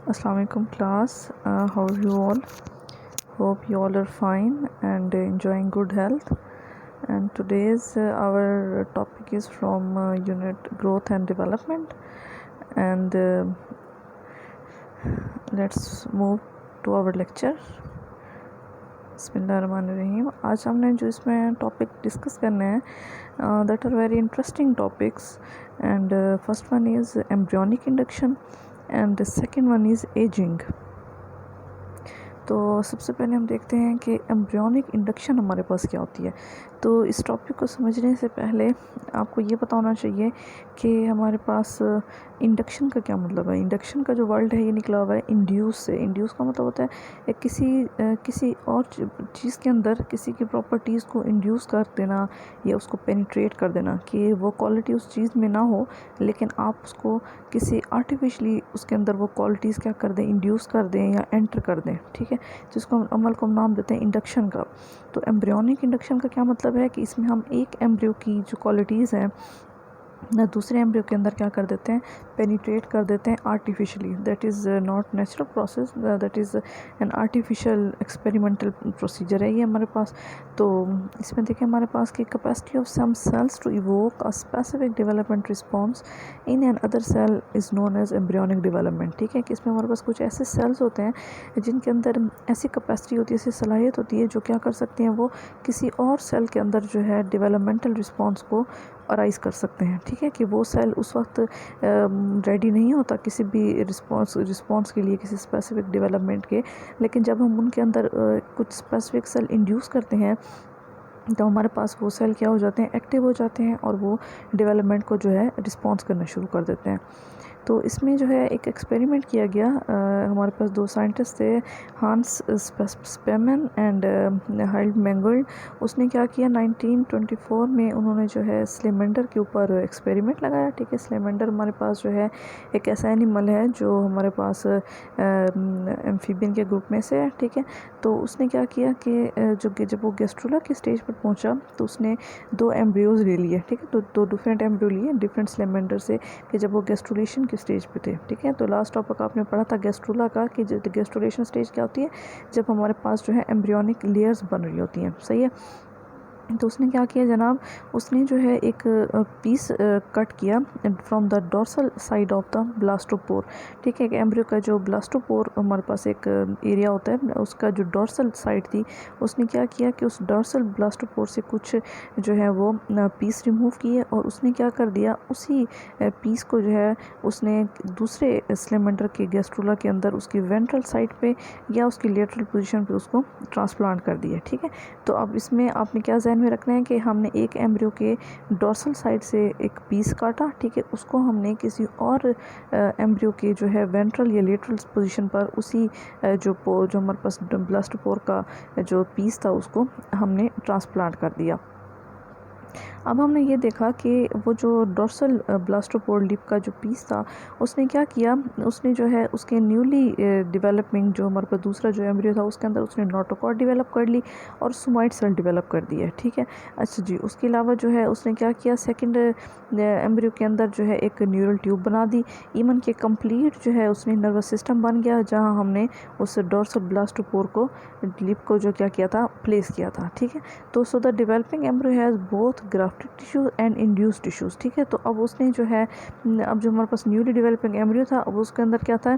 Assalamualaikum class. How are you all? Hope you all are fine and enjoying good health. And today's our topic is from unit growth and development. And let's move to our lecture. बिस्मिल्लाहिर्रहमानिर्रहीम। आज हमने जो इसमें topic discuss करने हैं that are very interesting topics. And first one is embryonic induction and second one is ageing. तो सबसे पहले हम देखते हैं कि एम्ब्रियोनिक इंडक्शन हमारे पास क्या होती है। तो इस टॉपिक को समझने से पहले आपको ये पता होना चाहिए कि हमारे पास इंडक्शन का क्या मतलब है। इंडक्शन का जो वर्ड है ये निकला हुआ है इंड्यूस से। इंड्यूस का मतलब होता है किसी और चीज़ के अंदर किसी की प्रॉपर्टीज़ को इंड्यूस कर देना या उसको पेनिट्रेट कर देना, कि वो क्वालिटी उस चीज़ में ना हो लेकिन आप उसको किसी आर्टिफिशली उसके अंदर वो क्वालिटीज़ क्या कर दें, इंड्यूस कर दें या एंटर कर दें। ठीक है, जिसको हम अमल को हम नाम देते हैं इंडक्शन का। तो एम्ब्रियोनिक इंडक्शन का क्या मतलब है कि इसमें हम एक एम्ब्रियो की जो क्वालिटीज़ हैं ना दूसरे एम्ब्रियो के अंदर क्या कर देते हैं, पेनिट्रेट कर देते हैं artificially. That is not natural process, that is an artificial experimental procedure है ये हमारे पास। तो इसमें देखिए हमारे पास की capacity of some cells to evoke a specific development response in an other cell is known as embryonic development. ठीक है, कि इसमें हमारे पास कुछ ऐसे सेल्स होते हैं जिनके अंदर ऐसी कैपेसिटी होती है, ऐसी सलाहियत होती है जो क्या कर सकती हैं, वो किसी और सेल के अंदर जो है डेवलपमेंटल रिस्पॉन्स को अराइज़ कर सकते हैं। ठीक है, कि वो सेल उस वक्त रेडी नहीं होता किसी भी रिस्पॉन्स के लिए, किसी स्पेसिफिक डेवलपमेंट के, लेकिन जब हम उनके अंदर कुछ स्पेसिफिक सेल इंड्यूस करते हैं तो हमारे पास वो सेल क्या हो जाते हैं, एक्टिव हो जाते हैं और वो डेवलपमेंट को जो है रिस्पॉन्स करना शुरू कर देते हैं। तो इसमें जो है एक एक्सपेरिमेंट किया गया। हमारे पास दो साइंटिस्ट थे, हांस स्पेमन एंड हाइल्ड मैंगोल्ड। उसने क्या किया, 1924 में उन्होंने जो है स्लेमेंडर के ऊपर एक्सपेरिमेंट लगाया। ठीक है, स्लेमेंडर हमारे पास जो है एक ऐसा एनिमल है जो हमारे पास एम्फीबियन के ग्रुप में से है। ठीक है, तो उसने क्या किया कि जब वो गैस्ट्रुला की स्टेज पर पहुंचा तो उसने दो एम्ब्रियोज ले लिए। ठीक है, तो दो डिफरेंट एम्ब्रियो लिए डिफरेंट स्लेमेंडर से, कि जब वो गैस्ट्रुलेशन की स्टेज पे थे। ठीक है, तो लास्ट टॉपिक आपने पढ़ा था गैस्ट्रुला का, कि गैस्ट्रुलेशन स्टेज क्या होती है, जब हमारे पास जो है एम्ब्रियोनिक लेयर्स बन रही होती हैं। सही है, तो उसने क्या किया जनाब, उसने जो है एक पीस कट किया from the dorsal side of the blastopore. ठीक है, एक एम्ब्रियो का जो ब्लास्टोपोर हमारे पास एक एरिया होता है, उसका जो डोर्सल साइड थी, उसने क्या किया कि उस डोर्सल ब्लास्टोपोर से कुछ जो है वो पीस रिमूव किए और उसने क्या कर दिया, उसी पीस को जो है उसने दूसरे स्लेमेंडर के गैस्ट्रुला के अंदर उसकी वेंट्रल साइड पे या उसकी लेटरल पोजीशन पे उसको ट्रांसप्लांट कर दिया। ठीक है, तो अब इसमें आपने क्या में रखना है कि हमने एक एम्ब्रियो के डोर्सल साइड से एक पीस काटा। ठीक है, उसको हमने किसी और एम्ब्रियो के जो है वेंट्रल या लेटरल पोजीशन पर उसी जो हमारे पास ब्लास्टोपोर का जो पीस था उसको हमने ट्रांसप्लांट कर दिया। अब हमने ये देखा कि वो जो डोर्सल ब्लास्टोपोर लिप का जो पीस था, उसने क्या किया, उसने जो है उसके न्यूली डेवलपिंग जो हमारे पास दूसरा जो एम्ब्रियो था उसके अंदर उसने नोटोकॉर्ड डेवलप कर ली और सुमाइट सेल डेवलप कर दी है। ठीक है, अच्छा जी, उसके अलावा जो है उसने क्या किया, सेकंड एम्ब्रियो के अंदर जो है एक न्यूरल ट्यूब बना दी। इवन के कंप्लीट जो है उसने नर्वस सिस्टम बन गया, जहाँ हमने उस डोर्सल ब्लास्टोपोर को लिप को जो क्या किया था, प्लेस किया था। ठीक है, तो so the developing embryo has both grafted tissues and induced tissues. ठीक है, तो अब उसने जो है, अब जो हमारे पास न्यूली डेवलपिंग एम्ब्रियो था, अब उसके अंदर क्या था,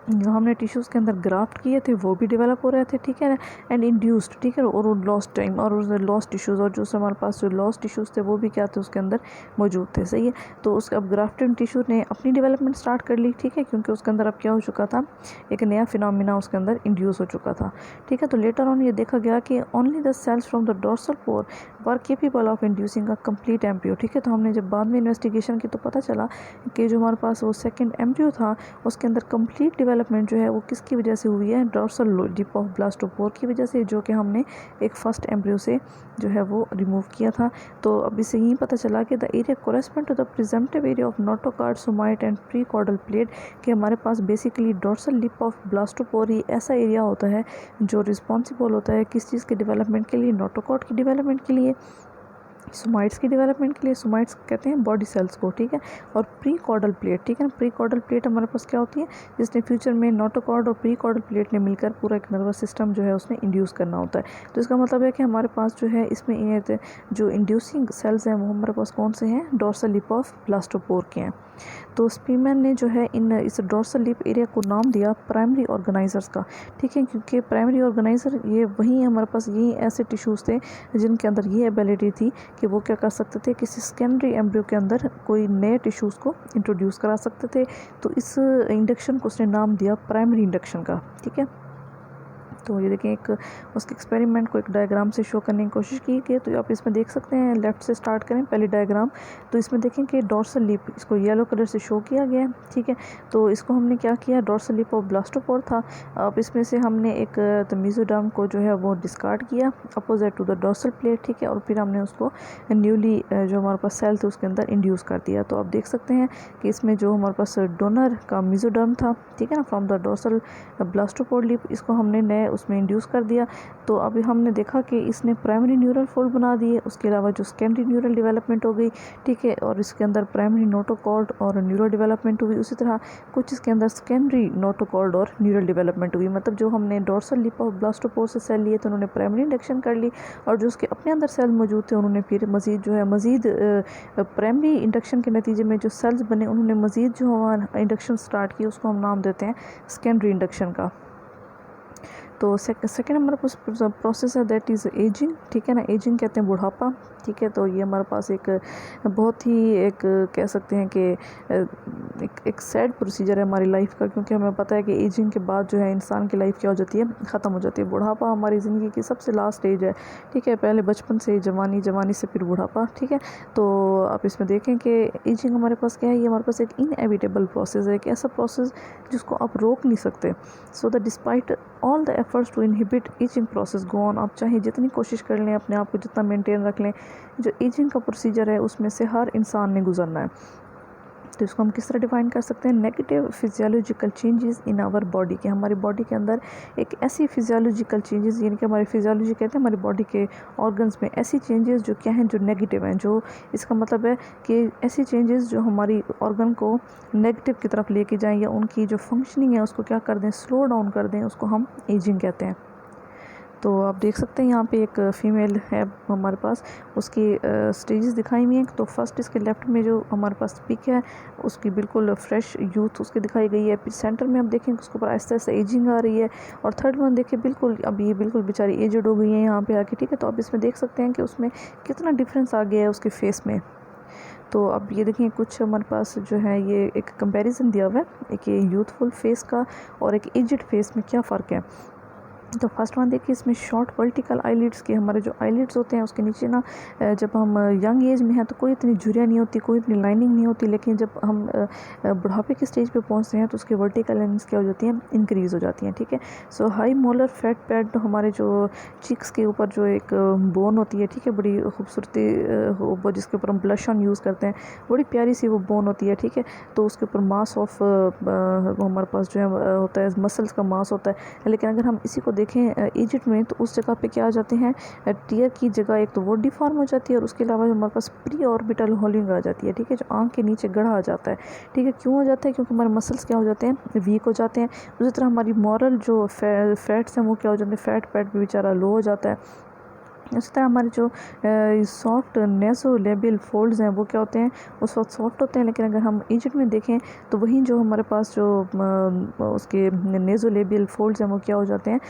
जो हमने टिश्यूज़ के अंदर ग्राफ्ट किए थे वो भी डेवलप हो रहे थे। ठीक है, एंड इंड्यूस्ड। ठीक है, और लॉस्ट टाइम और लॉस्ट टिश्यूज़, और जो हमारे पास जो लॉस्ट टिश्यूज़ थे वो भी क्या थे, उसके अंदर मौजूद थे। सही है, तो उसका अब ग्राफ्टेड टिश्यू ने अपनी डेवलपमेंट स्टार्ट कर ली। ठीक है, क्योंकि उसके अंदर अब क्या हो चुका था, एक नया फिनोमिना उसके अंदर इंड्यूस हो चुका था। ठीक है, तो लेटर ऑन ये देखा गया कि only the cells from the dorsal pore were capable of inducing a complete embryo. ठीक है, तो हमने जब बाद में इन्वेस्टिगेशन की तो पता चला कि जो हमारे पास वो सेकेंड एम्ब्रियो था उसके अंदर कंप्लीट डेवलपमेंट जो है वो किसकी वजह से हुई है, डोर्सल लिप ऑफ ब्लास्टोपोर की वजह से, जो कि हमने एक फर्स्ट एम्ब्रियो से जो है वो रिमूव किया था। तो अब इससे यही पता चला कि the area correspond to the presumptive area of notochord, somite and prechordal plate, कि हमारे पास basically dorsal lip of blastopore ही ऐसा एरिया होता है जो रिस्पॉन्सिबल होता है किस चीज़ के डेवलपमेंट के लिए, नोटोकॉर्ड की डेवलपमेंट के लिए। सोमाइट्स की डेवलपमेंट के लिए, सोमाइट्स कहते हैं बॉडी सेल्स को, ठीक है। और प्री कॉर्डल प्लेट, ठीक है ना, प्री कॉर्डल प्लेट हमारे पास क्या होती है, जिसने फ्यूचर में नोटोकॉर्ड और प्री कॉर्डल प्लेट ने मिलकर पूरा एक नर्वस सिस्टम जो है उसने इंड्यूस करना होता है। तो इसका मतलब है कि हमारे पास जो है इसमें ये जो इंड्यूसिंग सेल्स हैं वो हमारे पास कौन से हैं, डोर्सल लिप ऑफ ब्लास्टोपोर के हैं। तो स्पीमैन ने जो है इस डोर्सल लिप एरिया को नाम दिया प्राइमरी ऑर्गेनाइजर्स का, ठीक है, क्योंकि प्राइमरी ऑर्गेनाइजर ये वही हमारे पास यही ऐसे टिश्यूज़ थे जिनके अंदर ये एबिलिटी थी कि वो क्या कर सकते थे, किसी सेकेंडरी एम्ब्रियो के अंदर कोई नए टिश्यूज़ को इंट्रोड्यूस करा सकते थे। तो इस इंडक्शन को उसने नाम दिया प्राइमरी इंडक्शन का, ठीक है। तो ये देखें, एक उसके एक्सपेरिमेंट को एक डायग्राम से शो करने की कोशिश की गई। तो आप इसमें देख सकते हैं, लेफ़्ट से स्टार्ट करें पहली डायग्राम। तो इसमें देखें कि डोर्सल लिप इसको येलो कलर से शो किया गया है, ठीक है। तो इसको हमने क्या किया, डोर्सल लिप ऑफ ब्लास्टोपोर था। अब इसमें से हमने एक मेसोडर्म को जो है वो डिस्कार्ड किया opposite to the dorsal plate, ठीक है। और फिर हमने उसको न्यूली जो हमारे पास सेल थे उसके अंदर इंड्यूस कर दिया। तो आप देख सकते हैं कि इसमें जो हमारे पास डोनर का मेसोडर्म था, ठीक है ना, from the dorsal blastopore lip, इसको हमने नए उसमें इंड्यूस कर दिया। तो अभी हमने देखा कि इसने प्राइमरी न्यूरल फोल्ड बना दिए, उसके अलावा जो सेकेंडरी न्यूरल डेवलपमेंट हो गई, ठीक है। और इसके अंदर प्राइमरी नोटोकॉर्ड और न्यूरल डेवलपमेंट हुई। उसी तरह कुछ इसके अंदर सेकेंडरी नोटोकॉर्ड और न्यूरल डेवलपमेंट हुई। मतलब जो हमने डोर्सल लिप ऑफ ब्लास्टोपोर से सेल लिए तो उन्होंने प्राइमरी इंडक्शन कर ली, और जो उसके अपने अंदर सेल मौजूद थे उन्होंने फिर मजीद जो है मजीद प्राइमरी इंडक्शन के नतीजे में जो सेल्स बने उन्होंने मजीद जो हमारा इंडक्शन स्टार्ट किया उसको हम नाम देते हैं सेकेंडरी इंडक्शन का। तो सेकेंड हमारा प्रोसेस है दैट इज़ एजिंग, ठीक है ना। एजिंग कहते हैं बुढ़ापा, ठीक है। तो ये हमारे पास एक बहुत ही एक कह सकते हैं कि एक सैड प्रोसीजर है हमारी लाइफ का, क्योंकि हमें पता है कि एजिंग के बाद जो है इंसान की लाइफ क्या हो जाती है, ख़त्म हो जाती है। बुढ़ापा हमारी ज़िंदगी की सबसे लास्ट स्टेज है, ठीक है। पहले बचपन से जवानी, जवानी से फिर बुढ़ापा, ठीक है। तो आप इसमें देखें कि एजिंग हमारे पास क्या है, ये हमारे पास एक इनएविटेबल प्रोसेस है, एक ऐसा प्रोसेस जिसको आप रोक नहीं सकते। So the despite all the efforts to inhibit ageing process go on, आप चाहे जितनी कोशिश कर लें, अपने आप को जितना मेंटेन रख लें, जो एजिंग का प्रोसीजर है उसमें से हर इंसान ने गुजरना है। तो इसको हम किस तरह डिफाइन कर सकते हैं, negative physiological changes in our body के, हमारी बॉडी के अंदर एक ऐसी फिजियोलॉजिकल चेंजेस, यानी कि हमारी फिजियोलॉजी कहते हैं हमारी बॉडी के ऑर्गन्स में ऐसी चेंजेस जो क्या हैं, जो नेगेटिव हैं, जो इसका मतलब है कि ऐसी चेंजेस जो हमारी ऑर्गन को नेगेटिव की तरफ लेके जाएं या उनकी जो फंक्शनिंग है उसको क्या कर दें, स्लो डाउन कर दें, उसको हम एजिंग कहते हैं। तो आप देख सकते हैं यहाँ पे एक फ़ीमेल है हमारे पास, उसकी स्टेजेस दिखाई हुई हैं। तो फर्स्ट इसके लेफ़्ट में जो हमारे पास पिक है उसकी बिल्कुल फ्रेश यूथ उसकी दिखाई गई है। फिर सेंटर में आप देखें उसके ऊपर आहिस्ता आहिस्ता एजिंग आ रही है, और थर्ड वन देखिए बिल्कुल अब ये बिल्कुल बेचारी एजड हो गई है यहाँ पे आके, ठीक है। तो आप इसमें देख सकते हैं कि उसमें कितना डिफरेंस आ गया है उसके फेस में। तो अब ये देखें कुछ हमारे पास जो है ये एक कंपैरिजन दिया हुआ है, एक ये यूथफुल फेस का और एक एजड फेस में क्या फ़र्क है। तो फर्स्ट वन देखिए, इसमें शॉर्ट वर्टिकल आईलिड्स के, हमारे जो आईलिड्स होते हैं उसके नीचे ना जब हम यंग एज में हैं तो कोई इतनी झुर्रियाँ नहीं होती, कोई इतनी लाइनिंग नहीं होती, लेकिन जब हम बुढ़ापे के स्टेज पे पहुंचते हैं तो उसके वर्टिकल लाइन्स क्या हो जाती हैं, इंक्रीज़ हो जाती हैं, ठीक है। सो हाई मोलर फैट पैड, हमारे जो चिक्स के ऊपर जो एक बोन होती है, ठीक है, बड़ी खूबसूरती वो जिसके ऊपर हम ब्लश ऑन यूज़ करते हैं, बड़ी प्यारी सी वो बोन होती है, ठीक है। तो उसके ऊपर मास ऑफ हमारे पास जो है होता है, मसल्स का मास होता है। लेकिन अगर हम इसी को देखें एजिड में तो उस जगह पे क्या आ जाते हैं, टीयर की जगह एक तो वो डिफॉर्म हो जाती है, और उसके अलावा हमारे पास प्री ऑर्बिटल होलिंग आ जाती है, ठीक है, जो आंख के नीचे गढ़ा आ जाता है, ठीक है। क्यों हो जाता है, क्योंकि हमारे मसल्स क्या हो जाते हैं, वीक हो जाते हैं। उसी तरह हमारी मॉरल जो फैट्स हैं वो क्या हो जाते हैं, फैट पैड भी बेचारा लो हो जाता है। इस तरह हमारे जो सॉफ्ट नेज़ोलेबियल फोल्ड्स हैं वो क्या होते हैं, उस वक्त सॉफ्ट होते हैं। लेकिन अगर हम एजिड में देखें तो वहीं जो हमारे पास जो उसके नेज़ोलेबियल फोल्ड्स हैं वो क्या हो जाते हैं,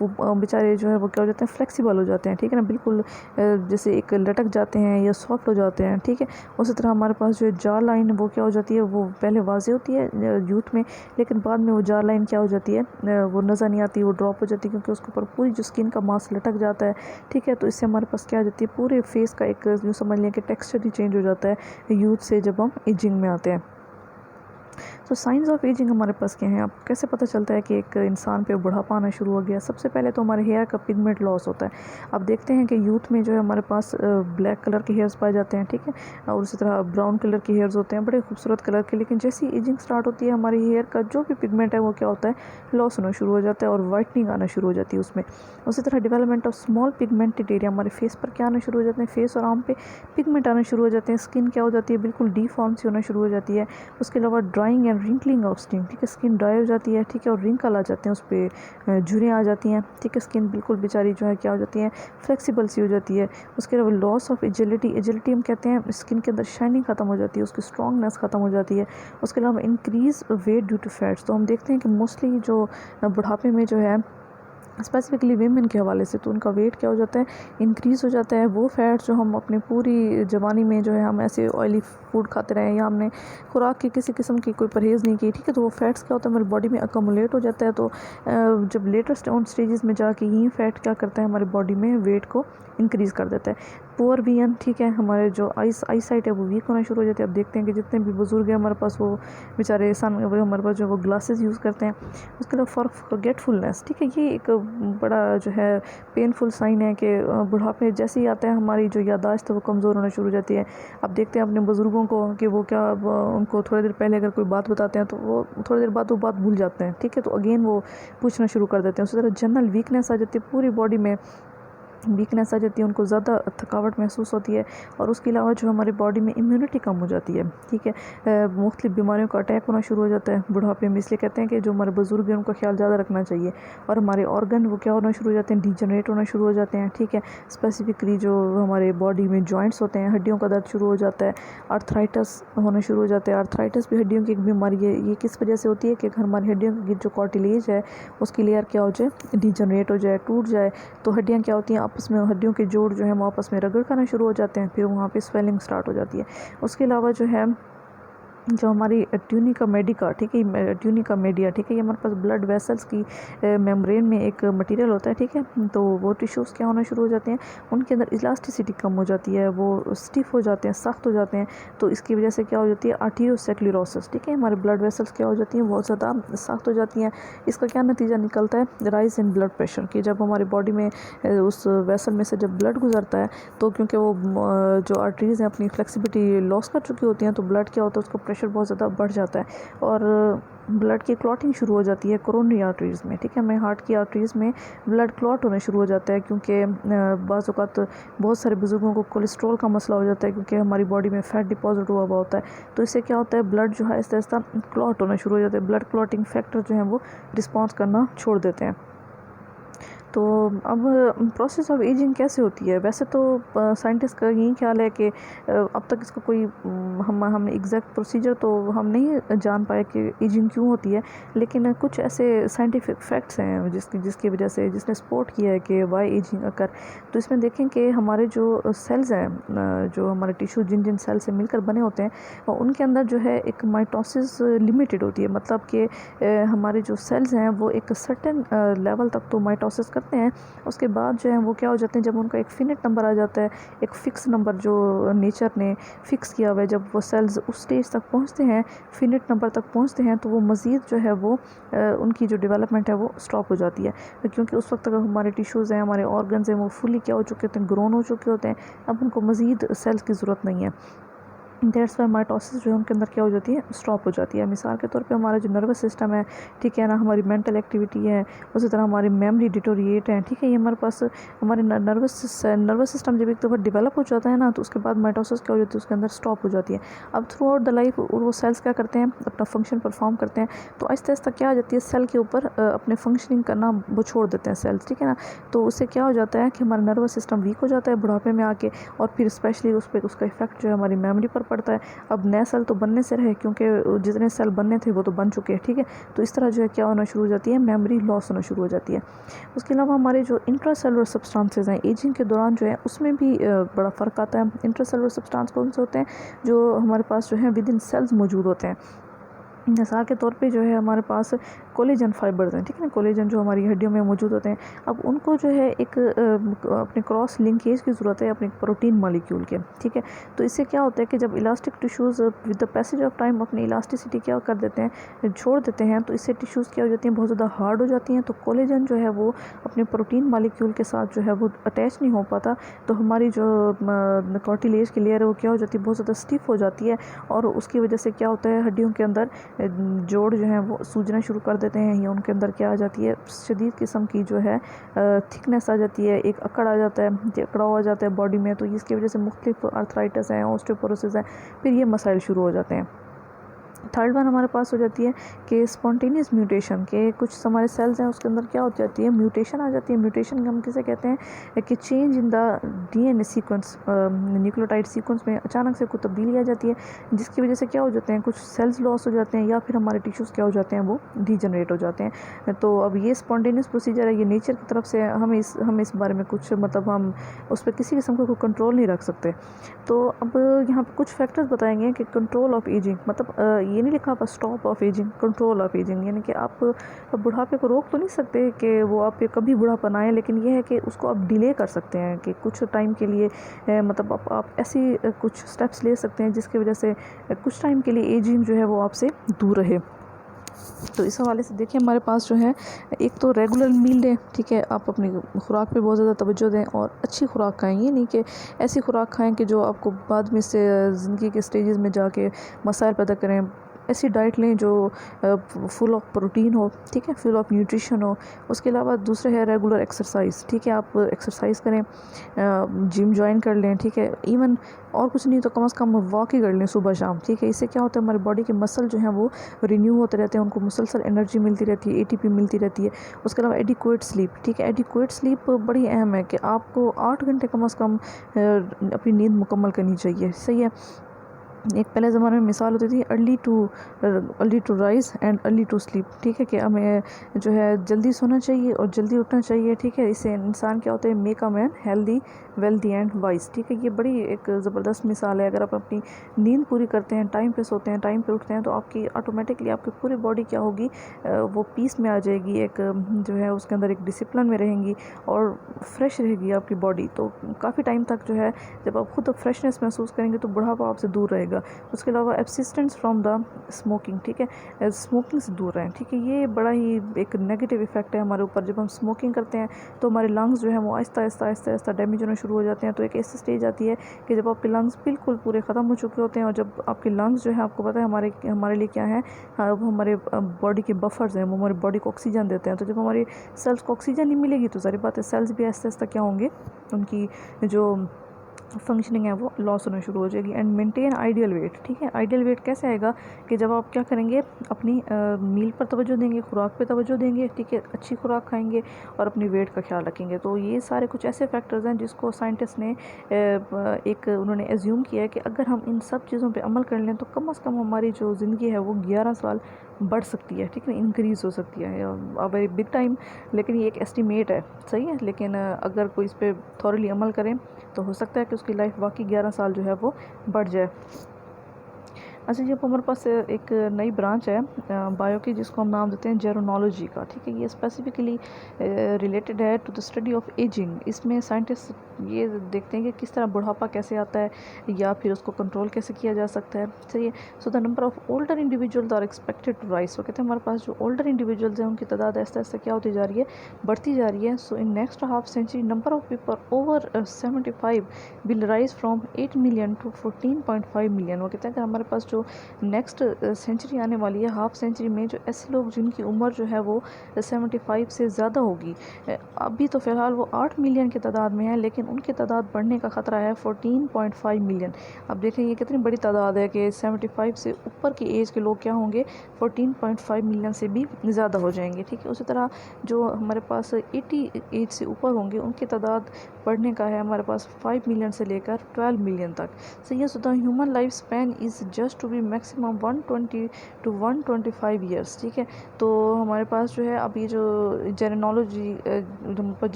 वो बेचारे जो है वो क्या हो जाते हैं, फ्लेक्सिबल हो जाते हैं, ठीक है ना, बिल्कुल जैसे एक लटक जाते हैं या सॉफ्ट हो जाते हैं, ठीक है। उसी तरह हमारे पास जो जा लाइन वो क्या हो जाती है, वो पहले वाज़े होती है यूथ में, लेकिन बाद में वो जा लाइन क्या हो जाती है, वो नज़र नहीं आती, वो ड्रॉप हो जाती है, क्योंकि उसके ऊपर पूरी जो स्किन का मास लटक जाता है, ठीक है। तो इससे हमारे पास क्या आ जाती है, पूरे फेस का एक यूँ समझ लें कि टेक्सचर ही चेंज हो जाता है यूथ से जब हम एजिंग में आते हैं। तो साइंस ऑफ एजिंग हमारे पास क्या है, अब कैसे पता चलता है कि एक इंसान पे बुढ़ापा आना शुरू हो गया। सबसे पहले तो हमारे हेयर का पिगमेंट लॉस होता है। अब देखते हैं कि यूथ में जो है हमारे पास ब्लैक कलर के हेयर्स पाए जाते हैं, ठीक है, और उसी तरह ब्राउन कलर के हेयर्स होते हैं, बड़े खूबसूरत कलर के। लेकिन जैसी एजिंग स्टार्ट होती है हमारी हेयर का जो भी पिगमेंट है वो क्या होता है, लॉस होना शुरू हो जाता है और वाइटनिंग आना शुरू हो जाती है उसमें। उसी तरह development of small pigmented area, हमारे फेस पर क्या आना शुरू हो जाते हैं, फेस और आर्म पे पिगमेंट आना शुरू हो जाते हैं। स्किन क्या हो जाती है, बिल्कुल डीफॉर्म सी होना शुरू हो जाती है। उसके अलावा drawing and wrinkling of skin, ठीक है, स्किन ड्राई हो जाती है, ठीक है, और रिंकल आ जाते हैं, उस पर झुर्रियाँ आ जाती हैं, ठीक है, स्किन बिल्कुल बेचारी जो है क्या हो जाती है, फ्लेक्सिबल सी हो जाती है। उसके अलावा लॉस ऑफ एजिलिटी, एजिलिटी हम कहते हैं स्किन के अंदर शाइनिंग खत्म हो जाती है, उसकी स्ट्रॉन्गनेस खत्म हो जाती है। उसके अलावा increase weight due to fats, तो हम देखते हैं कि मोस्टली जो बुढ़ापे में जो है स्पेसिफिकली वीमेन के हवाले से, तो उनका वेट क्या हो जाता है, इंक्रीज़ हो जाता है। वो फैट्स जो हम अपनी पूरी जवानी में जो है हम ऐसे ऑयली फूड खाते रहे या हमने खुराक की किसी किस्म की कोई परहेज़ नहीं की, ठीक है, तो वो फैट्स क्या होता है हमारी बॉडी में अकोमुलेट हो जाता है। तो जब लेटेस्ट ऑन स्टेजेस में जाके ये फैट क्या करता है, हमारी बॉडी में वेट को इंक्रीज़ कर देता है। पुअर विजन, ठीक है, हमारे जो आई साइट है वो वीक होना शुरू हो जाती है। अब देखते हैं कि जितने भी बुजुर्ग हैं हमारे पास, वो बेचारे हमारे पास जो वो ग्लासेस यूज़ करते हैं। उसके अलावा फॉरगेटफुलनेस, ठीक है, ये एक बड़ा जो है पेनफुल साइन है कि बुढ़ापे जैसे ही आता है हमारी जो याददाश्त है वो कमज़ोर होना शुरू हो जाती है। अब देखते हैं अपने बुज़ुर्गों को कि वो क्या, उनको थोड़ी देर पहले अगर कोई बात बताते हैं तो वो थोड़ी देर बाद वो बात भूल जाते हैं, ठीक है, तो अगेन वो पूछना शुरू कर देते हैं। उसी तरह जनरल वीकनेस आ जाती है, पूरी बॉडी में वीकनेस आ जाती है, उनको ज़्यादा थकावट महसूस होती है। और उसके अलावा जो हमारी बॉडी में इम्यूनिटी कम हो जाती है, ठीक है, मुख्तलिफ बीमारियों का अटैक होना शुरू हो जाता है बुढ़ापे में। इसलिए कहते हैं कि जो हमारे बुज़ुर्ग हैं उनका ख्याल ज़्यादा रखना चाहिए। और हमारे ऑर्गन वो क्या होना शुरू हो जाते हैं, डीजनरेट होना शुरू हो जाते हैं, ठीक है। स्पेसिफिकली जो हमारे बॉडी में जॉइंट्स होते हैं, हड्डियों का दर्द शुरू हो जाता है, आर्थराइटिस होना शुरू हो जाता है। आर्थराइटिस भी हड्डियों की एक बीमारी है। ये किस वजह से होती है कि हमारी हड्डियों की जो कार्टिलेज है उसकी लेयर क्या हो जाए, डीजनरेट हो जाए, टूट जाए, तो हड्डियाँ क्या होती हैं आपस में, हड्डियों के जोड़ जो है वो आपस में रगड़ खाना शुरू हो जाते हैं, फिर वहाँ पे स्वेलिंग स्टार्ट हो जाती है। उसके अलावा जो है जो हमारी ट्यूनिका मेडिका, ठीक है, ट्यूनिका मीडिया, ठीक है, ये हमारे पास ब्लड वेसल्स की मेम्ब्रेन में एक मटेरियल होता है, ठीक है, तो वो टिश्यूज़ क्या होना शुरू हो जाते हैं, उनके अंदर इलास्टिसिटी कम हो जाती है, वो स्टिफ हो जाते हैं, सख्त हो जाते हैं। तो इसकी वजह से क्या हो जाती है, आर्टीरियोस्क्लेरोसिस, ठीक है, हमारे ब्लड वेसल्स क्या हो जाती हैं, बहुत ज़्यादा सख्त हो जाती हैं। इसका क्या नतीजा निकलता है, राइज इन ब्लड प्रेशर, कि जब हमारी बॉडी में उस वेसल में से जब ब्लड गुजरता है तो क्योंकि वो जो आर्टरीज़ हैं अपनी फ्लेक्सिबिलिटी लॉस कर चुकी होती हैं, तो ब्लड क्या होता है, उसका प्रेशर बहुत ज़्यादा बढ़ जाता है और ब्लड की क्लॉटिंग शुरू हो जाती है कोरोनरी आर्टरीज़ में, ठीक है, हमें हार्ट की आर्टरीज़ में ब्लड क्लॉट होना शुरू हो जाता है। क्योंकि बाज़ औक़ात बहुत सारे बुज़ुर्गों को कोलेस्ट्रॉल का मसला हो जाता है, क्योंकि हमारी बॉडी में फ़ैट डिपॉजिट हुआ होता है। तो इससे क्या होता है, ब्लड जो है आहिस्ता आहिस्ता क्लॉट होना शुरू हो जाता है, ब्लड क्लॉटिंग फैक्टर जो है वो रिस्पॉन्स करना छोड़ देते हैं। तो अब प्रोसेस ऑफ एजिंग कैसे होती है, वैसे तो साइंटिस्ट का यही ख्याल है कि अब तक इसका कोई हमने एग्जैक्ट प्रोसीजर तो हम नहीं जान पाए कि एजिंग क्यों होती है। लेकिन कुछ ऐसे साइंटिफिक फैक्ट्स हैं जिसकी वजह से जिसने सपोर्ट किया है कि वाई एजिंग अकर। तो इसमें देखें कि हमारे जो सेल्स हैं, जो हमारे टिश्यू जिन जिन सेल से मिलकर बने होते हैं, उनके अंदर जो है एक माइटोसिस लिमिटेड होती है। मतलब कि हमारे जो सेल्स हैं वो एक सर्टेन लेवल तक तो माइटोसिस करते हैं, उसके बाद जो है वो क्या हो जाते हैं, जब उनका एक फिनिट नंबर आ जाता है, एक फ़िक्स नंबर जो नेचर ने फ़िक्स किया हुआ है, जब वो सेल्स उस स्टेज तक पहुंचते हैं, फिनिट नंबर तक पहुंचते हैं, तो वो मज़ीद जो है वो उनकी जो डेवलपमेंट है वो स्टॉप हो जाती है। क्योंकि उस वक्त तक हमारे टिश्यूज़ हैं, हमारे ऑर्गन्स हैं, वो फुली क्या हो चुके होते हैं, ग्रोन हो चुके होते हैं, अब उनको मज़ीद सेल्स की ज़रूरत नहीं है। दैट्स वाई माइटोसिस जो है उनके अंदर क्या हो जाती है, स्टॉप हो जाती है। मिसाल के तौर पे हमारा जो नर्वस सिस्टम है, ठीक है ना, हमारी मेंटल एक्टिविटी है, उसी तरह हमारी मेमोरी डिटोरिएट है, ठीक है, ये हमारे पास हमारे नर्वस सिस्टम जब एक दफ़ा डेवलप हो जाता है ना, तो उसके बाद माइटोसिस क्या हो जाती है, उसके अंदर स्टॉप हो जाती है। अब थ्रू आउट द लाइफ वो सेल्स क्या करते हैं, अपना फंक्शन परफॉर्म करते हैं, तो आहिस्ता आहिस्ता क्या हो जाती है, सेल के ऊपर अपने फंक्शनिंग करना वो छोड़ देते हैं सेल्स, ठीक है ना। तो उससे क्या हो जाता है कि हमारा नर्वस सिस्टम वीक हो जाता है बुढ़ापे में आके, और फिर स्पेशली उस पर उसका इफेक्ट जो है हमारी मेमोरी पर पड़ता है। अब नए सेल तो बनने से रहे, क्योंकि जितने सेल बनने थे वो तो बन चुके हैं, ठीक है। तो इस तरह जो है क्या होना शुरू हो जाती है, मेमोरी लॉस होना शुरू हो जाती है। उसके अलावा हमारे जो इंट्रासेलुलर सब्सटेंसेस हैं एजिंग के दौरान जो है उसमें भी बड़ा फ़र्क आता है। इंट्रासेलुलर सब्सटेंस कौन से होते हैं, जो हमारे पास जो है विद इन सेल्स मौजूद होते हैं। मिसाल के तौर पे जो है हमारे पास कोलेजन फाइबर्स हैं, ठीक है ना, कोलेजन जो हमारी हड्डियों में मौजूद होते हैं। अब उनको जो है एक अपने क्रॉस लिंकेज की ज़रूरत है अपने प्रोटीन मॉलिक्यूल के, ठीक है। तो इससे क्या होता है कि जब elastic tissues with the passage of time अपनी इलास्टिसिटी क्या कर देते हैं, छोड़ देते हैं, तो इससे टिश्यूज़ क्या हो जाती हैं, बहुत ज़्यादा हार्ड हो जाती हैं। तो कोलेजन जो है वो अपने प्रोटीन मॉलिक्यूल के साथ जो है वो अटैच नहीं हो पाता, तो हमारी जो कार्टिलेज की लेयर है वो क्या हो जाती है, बहुत ज़्यादा स्टिफ हो जाती है। और उसकी वजह से क्या होता है, हड्डियों के अंदर जोड़ जो हैं वो सूजना शुरू कर देते हैं, या उनके अंदर क्या आ जाती है, शदीद किस्म की जो है थिकनेस आ जाती है, एक अकड़ आ जाता है, अकड़ा हो जाता है बॉडी में। तो इसकी वजह से मुख्तलिफ आर्थराइटिस हैं, ऑस्टियोपोरोसिस है, फिर ये मसाइल शुरू हो जाते हैं। थर्ड वन हमारे पास हो जाती है कि स्पॉन्टेनियस म्यूटेशन के कुछ हमारे सेल्स हैं उसके अंदर क्या हो जाती है, म्यूटेशन आ जाती है। म्यूटेशन हम किसे कहते हैं कि change in the DNA sequence, nucleotide sequence में अचानक से कोई तब्दीली आ जाती है, जिसकी वजह से क्या हो जाते हैं, कुछ सेल्स लॉस हो जाते हैं, या फिर हमारे टिश्यूज़ क्या हो जाते हैं, वो डीजनरेट हो जाते हैं। तो अब ये स्पॉन्टेनियस प्रोसीजर है, ये नेचर की तरफ से हम इस बारे में कुछ मतलब हम उस पर किसी किस्म का कोई कंट्रोल नहीं रख सकते। तो अब यहाँ पर कुछ फैक्टर्स बताएंगे कि कंट्रोल ऑफ एजिंग, मतलब ये नहीं लिखा bus stop of ageing, control of ageing, यानी कि आप बुढ़ापे को रोक तो नहीं सकते कि वो आप पे कभी बुढ़ापन आए, लेकिन ये है कि उसको आप डिले कर सकते हैं कि कुछ टाइम के लिए मतलब आप ऐसी कुछ स्टेप्स ले सकते हैं जिसकी वजह से कुछ टाइम के लिए एजिंग जो है वो आपसे दूर रहे। तो इस हवाले से देखिए हमारे पास जो है एक तो रेगुलर मील लें, ठीक है, आप अपनी खुराक पे बहुत ज़्यादा तवज्जो दें और अच्छी खुराक खाएं। ये नहीं कि ऐसी खुराक खाएं कि जो आपको बाद में से ज़िंदगी के स्टेजेस में जाके मसाइल पैदा करें। ऐसी डाइट लें जो फुल ऑफ प्रोटीन हो, ठीक है, फुल ऑफ न्यूट्रिशन हो। उसके अलावा दूसरे है रेगुलर एक्सरसाइज, ठीक है, आप एक्सरसाइज करें, जिम ज्वाइन कर लें, ठीक है, इवन और कुछ नहीं तो कम से कम वॉक ही कर लें सुबह शाम, ठीक है। इससे क्या होता है, हमारी बॉडी के मसल जो हैं वो रिन्यू होते रहते हैं, उनको मुसलसल एनर्जी मिलती रहती है, एटीपी मिलती रहती है। उसके अलावा एडिक्वेट स्लीप, ठीक है, एडिक्वेट स्लीप बड़ी अहम है कि आपको 8 घंटे कम से कम अपनी नींद मुकम्मल करनी चाहिए, सही है। एक पहले ज़माने में मिसाल होती थी early to rise and early to sleep, ठीक है, कि हमें जो है जल्दी सोना चाहिए और जल्दी उठना चाहिए, ठीक है। इससे इंसान क्या होता है, make a man healthy wealthy and wise, ठीक है। ये बड़ी एक ज़बरदस्त मिसाल है। अगर आप अपनी नींद पूरी करते हैं, टाइम पे सोते हैं, टाइम पे उठते हैं, तो आपकी ऑटोमेटिकली आपकी पूरी बॉडी क्या होगी, वो पीस में आ जाएगी, एक जो है उसके अंदर एक डिसिप्लिन में रहेंगी और फ्रेश रहेगी आपकी बॉडी। तो काफ़ी टाइम तक जो है जब आप खुद फ्रेशनेस महसूस करेंगे तो बुढ़ापा आपसे दूर रहेगा। उसके अलावा एब्सिस्टेंस फ्रॉम द स्मोकिंग, ठीक है, स्मोकिंग से दूर रहें, ठीक है। ये बड़ा ही एक नेगेटिव इफेक्ट है हमारे ऊपर। जब हम स्मोकिंग करते हैं तो हमारे लंग्स जो है वो आहिस्ता आहिस्ता आहिस्ता आहिस्ता डैमेज होना शुरू हो जाते हैं। तो एक ऐसी स्टेज आती है कि जब आपके लंग्स बिल्कुल पूरे ख़त्म हो चुके होते हैं, और जब आपके लंग्स जो है, आपको पता है हमारे लिए क्या है, वो हमारे बॉडी के बफर्स हैं, वो हमारी बॉडी को ऑक्सीजन देते हैं। तो जब हमारी सेल्स को ऑक्सीजन नहीं मिलेगी तो सारी बात है, सेल्स भी आहिस्ता आहिस्ता क्या होंगे, उनकी जो फंक्शनिंग है वो लॉस होना शुरू हो जाएगी। एंड मेंटेन आइडियल वेट, ठीक है। आइडियल वेट कैसे आएगा कि जब आप क्या करेंगे, अपनी मील पर तवज्जो देंगे, खुराक पे तवज्जो देंगे, ठीक है, अच्छी खुराक खाएंगे और अपनी वेट का ख्याल रखेंगे। तो ये सारे कुछ ऐसे फैक्टर्स हैं जिसको साइंटिस्ट ने एक उन्होंने एज्यूम किया है कि अगर हम इन सब चीज़ों पे अमल कर लें तो कम से कम हमारी जो ज़िंदगी है वो 11 साल बढ़ सकती है, ठीक है, इंक्रीज़ हो सकती है। वेरी बिग टाइम, लेकिन ये एक एस्टिमेट है, सही है। लेकिन अगर कोई इस पर थॉरली अमल करें तो हो सकता है कि उसकी लाइफ वाकई 11 साल जो है वो बढ़ जाए। अच्छा, ये हमारे पास एक नई ब्रांच है बायो की, जिसको हम नाम देते हैं जेरोनोलॉजी का, ठीक है। ये स्पेसिफिकली रिलेटेड है to the study of ageing. इसमें साइंटिस्ट ये देखते हैं कि किस तरह बुढ़ापा कैसे आता है या फिर उसको कंट्रोल कैसे किया जा सकता है, सही है। So the number of older individuals are expected to rise. वो कहते हैं हमारे पास जो ओल्डर इंडिविजुअल्स हैं उनकी तादाद ऐसा ऐसा क्या होती जा रही है, बढ़ती जा रही है। So in next half century number of people over 75 will rise from 8 million to 14.5 million. वो कहते हैं कि हमारे पास जो नेक्स्ट सेंचुरी आने वाली है, हाफ सेंचुरी में, जो ऐसे लोग जिनकी उम्र जो है वो 75 से ज़्यादा होगी, अभी तो फ़िलहाल वो 8 मिलियन की तादाद में है, लेकिन उनकी तादाद बढ़ने का ख़तरा है 14.5 मिलियन। अब देखें ये कितनी बड़ी तादाद है कि 75 से ऊपर की एज के लोग क्या होंगे, 14.5 मिलियन से भी ज़्यादा हो जाएंगे, ठीक है। उसी तरह जो हमारे पास 80 एज से ऊपर होंगे उनकी तादाद बढ़ने का है हमारे पास 5 मिलियन से लेकर 12 मिलियन तक। सो ये the human life span is just to be maximum 120 to 125 years, ठीक है। तो हमारे पास जो है अभी जो जर्नोलॉजिस्ट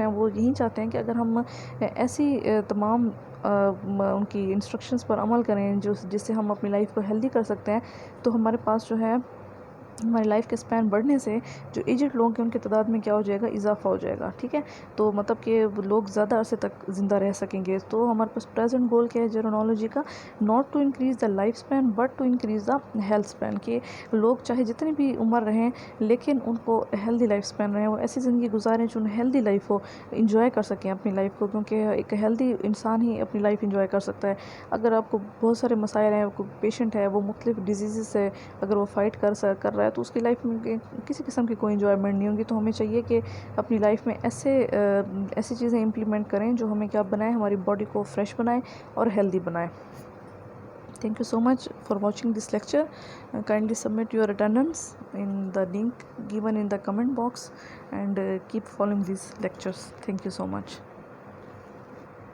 हैं वो यही चाहते हैं कि अगर हम ऐसी तमाम उनकी इंस्ट्रक्शंस पर अमल करें जिससे हम अपनी लाइफ को हेल्दी कर सकते हैं, तो हमारे पास जो है हमारी लाइफ के स्पैन बढ़ने से जो एजड लोग हैं उनकी तादाद में क्या हो जाएगा, इजाफा हो जाएगा, ठीक है। तो मतलब कि लोग ज़्यादा अरसे तक ज़िंदा रह सकेंगे। तो हमारे पास प्रेजेंट गोल क्या है जेरोनोलॉजी का, not to increase the life span but to increase the health span, कि लोग चाहे जितनी भी उम्र रहें लेकिन उनको हेल्दी लाइफ स्पैन रहे, वो ऐसी ज़िंदगी गुजारें जो हेल्दी लाइफ हो, इंजॉय कर सकें अपनी लाइफ को, क्योंकि एक हेल्दी इंसान ही अपनी लाइफ इंजॉय कर सकता है। अगर आपको बहुत सारे मसाइल हैं, कोई पेशेंट है वो मुख्तलिफ डिजीज़ से अगर वो फ़ाइट कर रहा है तो उसकी लाइफ में किसी किस्म की कोई इन्जॉयमेंट नहीं होगी। तो हमें चाहिए कि अपनी लाइफ में ऐसी चीज़ें इम्प्लीमेंट करें जो हमें क्या बनाए, हमारी बॉडी को फ्रेश बनाए और हेल्दी बनाए। Thank you so much for watching this lecture. Kindly submit your attendance in the link given in the comment box and keep following these lectures. Thank you so much.